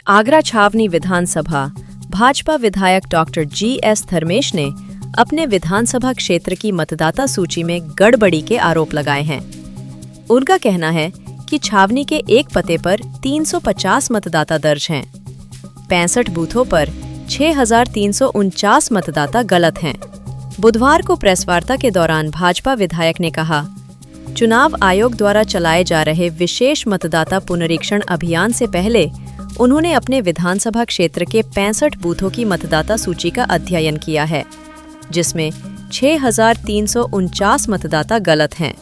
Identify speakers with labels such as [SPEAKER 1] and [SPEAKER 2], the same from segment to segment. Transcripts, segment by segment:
[SPEAKER 1] आगरा छावनी विधानसभा भाजपा विधायक doctor GS. Dharmesh ने अपने विधानसभा क्षेत्र की मतदाता सूची में गड़बड़ी के आरोप लगाए हैं। उनका कहना है कि छावनी के एक पते पर 350 मतदाता दर्ज हैं। 65 बूथों पर 6,349 मतदाता गलत हैं। बुधवार को प्रेस वार्ता के दौरान भाजपा विधायक ने कहा, चुनाव आयोग द्वारा चलाए जा रहे विशेष मतदाता पुनरीक्षण अभियान से पहले उन्होंने अपने विधानसभा क्षेत्र के 65 बूथों की मतदाता सूची का अध्ययन किया है, जिसमें 6,349 मतदाता गलत हैं।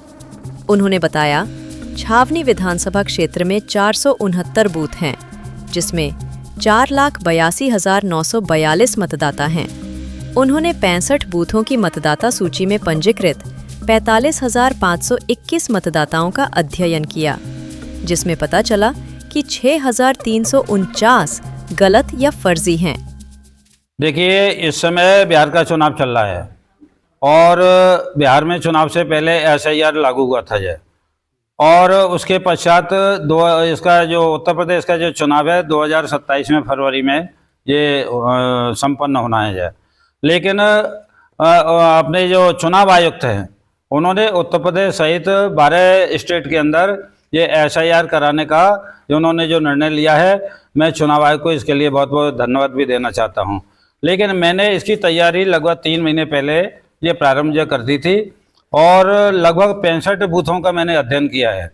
[SPEAKER 1] उन्होंने बताया, छावनी विधानसभा क्षेत्र में 469 बूथ हैं, जिसमें 4,82,942 मतदाता हैं। उन्होंने 65 बूथों की मतदाता सूची में पंजीकृत 45,521 मतदाताओं का अध्ययन किया, जिसमें पता चला कि 6,349 गलत या फर्जी हैं।
[SPEAKER 2] देखिए, इस समय बिहार का चुनाव चल रहा है और बिहार में चुनाव से पहले एसआईआर लागू हुआ था जय, और उसके पश्चात इसका जो उत्तर प्रदेश का जो चुनाव है 2027 में फरवरी में ये संपन्न होना है जय। लेकिन अपने जो चुनाव आयुक्त हैं उन्होंने उत्तर प्रदेश सहित 12 स्टेट के अंदर ये एसआईआर कराने का उन्होंने जो निर्णय लिया है, मैं चुनाव आयोग को इसके लिए बहुत बहुत धन्यवाद भी देना चाहता हूं। लेकिन मैंने इसकी तैयारी लगभग 3 महीने पहले ये प्रारंभ कर दी थी और लगभग 65 बूथों का मैंने अध्ययन किया है।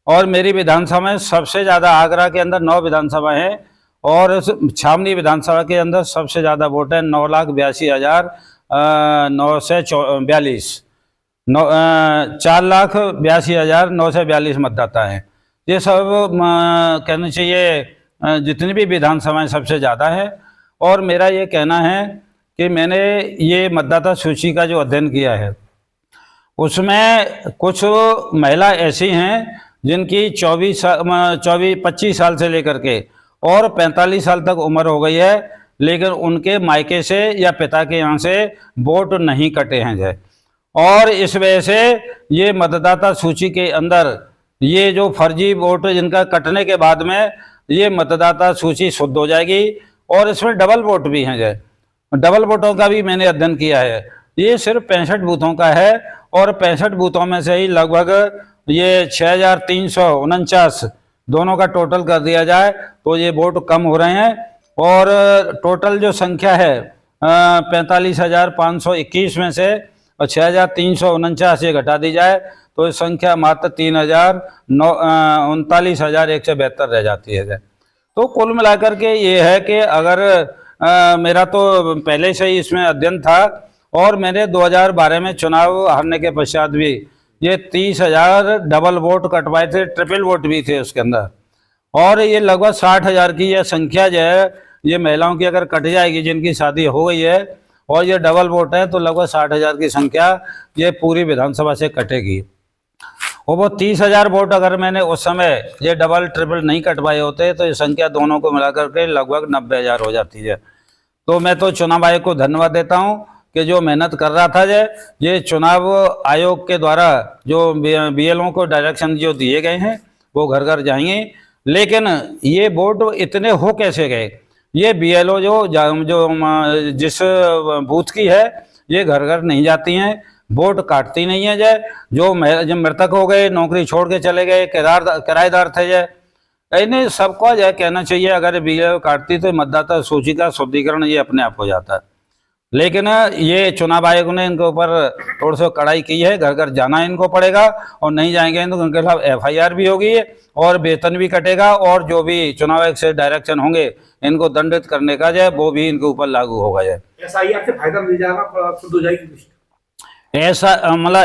[SPEAKER 2] और मेरी विधानसभा में सबसे ज़्यादा, आगरा के अंदर 9 विधानसभा हैं और छावनी विधानसभा के अंदर सबसे ज़्यादा वोट है 9,82,942 4,82,942 मतदाता हैं। ये सब कहना चाहिए जितनी भी विधानसभाएं सबसे ज़्यादा है। और मेरा ये कहना है कि मैंने ये मतदाता सूची का जो अध्ययन किया है उसमें कुछ महिला ऐसी हैं जिनकी 25 साल से लेकर के और 45 साल तक उम्र हो गई है, लेकिन उनके मायके से या पिता के यहाँ से वोट नहीं कटे हैं जय। और इस वजह से ये मतदाता सूची के अंदर ये जो फर्जी वोट जिनका कटने के बाद में ये मतदाता सूची शुद्ध हो जाएगी। और इसमें डबल वोट भी हैं जय, डबल वोटों का भी मैंने अध्ययन किया है। ये सिर्फ 65 बूथों का है और 65 बूथों में से ही लगभग ये 6,349 दोनों का टोटल कर दिया जाए तो ये वोट कम हो रहे हैं। और टोटल जो संख्या है 45,521 में से 6,349 ये घटा दी जाए तो ये संख्या मात्र 39,172 रह जाती है। तो कुल मिलाकर के ये है कि अगर मेरा तो पहले से ही इसमें अध्ययन था और मैंने 2012 में चुनाव हारने के पश्चात भी ये 30,000 डबल वोट कटवाए थे, ट्रिपल वोट भी थे उसके अंदर। और ये लगभग 60,000 की यह संख्या जो है ये महिलाओं की अगर कट जाएगी जिनकी शादी हो गई है और ये डबल वोट है तो लगभग 60,000 की संख्या ये पूरी विधानसभा से कटेगी। और वो 30,000 वोट अगर मैंने उस समय ये डबल ट्रिपल नहीं कटवाए होते तो ये संख्या दोनों को मिलाकर के लगभग 90,000 हो जाती है। तो मैं तो चुनाव आयोग को धन्यवाद देता हूँ कि जो मेहनत कर रहा था ये चुनाव आयोग के द्वारा जो बीएलओ को डायरेक्शन जो दिए गए हैं वो घर घर जाएंगे। लेकिन ये वोट इतने हो कैसे गए? ये बीएलओ जो जिस बूथ की है ये घर घर नहीं जाती हैं, वोट काटती नहीं है जय। जो मृतक हो गए, नौकरी छोड़ के चले गए, किराएदार थे जय, इन्हें सबको जय कहना चाहिए अगर बीएलओ काटती तो मतदाता सूची का शुद्धिकरण ये अपने आप हो जाता है। लेकिन ये चुनाव आयोग ने इनके ऊपर थोड़ा सा कड़ाई की है, घर घर जाना इनको पड़ेगा और नहीं जाएंगे तो उनके खिलाफ एफआईआर भी होगी और वेतन भी कटेगा और जो भी चुनाव आयोग से डायरेक्शन होंगे इनको दंडित करने का जो है वो भी इनके ऊपर लागू होगा जय।
[SPEAKER 3] एसआईआर से फायदा मिल जाएगा, शुद्ध हो जाएगी।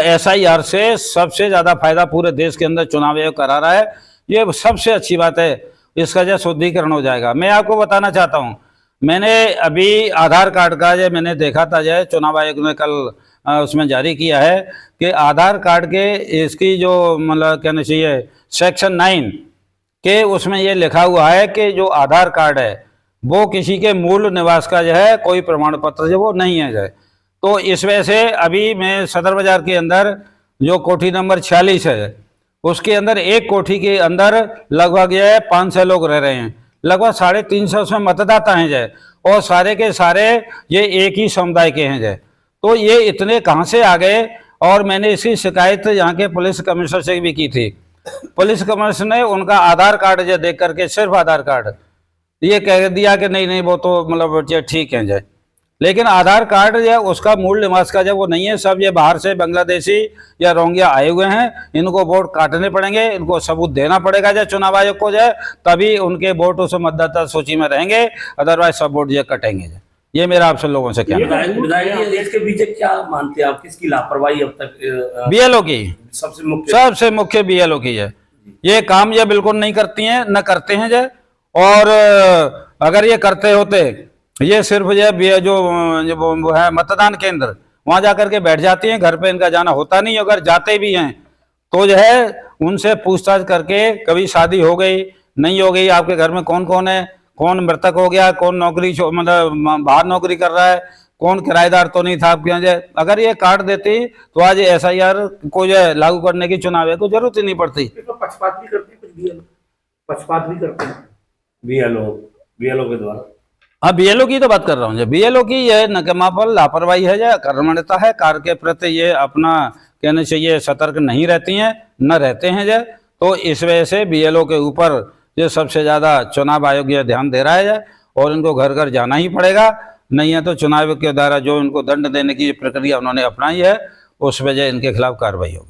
[SPEAKER 2] एसआईआर से सबसे ज्यादा फायदा पूरे देश के अंदर चुनाव आयोग करा रहा है, ये सबसे अच्छी बात है। इसका जो शुद्धिकरण हो जाएगा। मैं आपको बताना चाहता हूँ, मैंने अभी आधार कार्ड का जो मैंने देखा था जो चुनाव आयोग ने कल उसमें जारी किया है कि आधार कार्ड के इसकी जो मतलब कहना चाहिए सेक्शन 9 के उसमें ये लिखा हुआ है कि जो आधार कार्ड है वो किसी के मूल निवास का जो है कोई प्रमाण पत्र जो वो नहीं है जो। तो इस वजह से अभी मैं सदर बाजार के अंदर जो कोठी नंबर 46 है उसके अंदर एक कोठी के अंदर लगभग ये 5-6 लोग रह रहे हैं, लगभग 350 उसमें मतदाता हैं जय, और सारे के सारे ये एक ही समुदाय के हैं जय। तो ये इतने कहाँ से आ गए? और मैंने इसकी शिकायत यहाँ के पुलिस कमिश्नर से भी की थी। पुलिस कमिश्नर ने उनका आधार कार्ड जो देख करके, सिर्फ आधार कार्ड, ये कह दिया कि नहीं नहीं वो तो मतलब ठीक है जय, लेकिन आधार कार्ड जो उसका मूल निवास का जब वो नहीं है, सब ये बाहर से बांग्लादेशी या रोहिंग्या आए हुए हैं, इनको वोट काटने पड़ेंगे, इनको सबूत देना पड़ेगा जो चुनाव आयोग को जो, तभी उनके वोट उस मतदाता सूची में रहेंगे, अदरवाइज सब वोट जो कटेंगे। ये मेरा आप सब लोगों से कहना है।
[SPEAKER 4] देश के बीच क्या मानते हैं आप, किसकी लापरवाही अब तक?
[SPEAKER 2] बीएलओ की
[SPEAKER 4] सबसे
[SPEAKER 2] मुख्य बीएलओ की है। ये काम ये बिल्कुल नहीं करती हैं, न करते हैं जय। और अगर ये करते होते, ये सिर्फ जो वो है मतदान केंद्र, वहां जाकर के बैठ जाती हैं, घर पे इनका जाना होता नहीं। अगर जाते भी हैं तो जो है उनसे पूछताछ करके, कभी शादी हो गई नहीं हो गई, आपके घर में कौन कौन है, कौन मृतक हो गया, कौन नौकरी मतलब बाहर नौकरी कर रहा है, कौन किराएदार तो नहीं था आपके यहाँ जय। अगर ये काट देती तो आज SIR को जो है लागू करने की चुनाव है को जरूरत ही नहीं पड़ती।
[SPEAKER 3] पक्षपात भी करते हैं कुछ BLO, पक्षपात भी करते हैं
[SPEAKER 4] बीएलओ के द्वारा।
[SPEAKER 2] हाँ, BLO की तो बात कर रहा हूँ। BLO की यह नकमापन, लापरवाही है, या कर्मण्यता है, कार्य के प्रति ये अपना कहने चाहिए सतर्क नहीं रहती हैं, न रहते हैं जय। तो इस वजह से BLO के ऊपर ये सबसे ज़्यादा चुनाव आयोग ये ध्यान दे रहा है जय, और इनको घर घर जाना ही पड़ेगा, नहीं है तो चुनाव के द्वारा जो इनको दंड देने की प्रक्रिया उन्होंने अपनाई है, उस वजह इनके खिलाफ कार्रवाई होगी।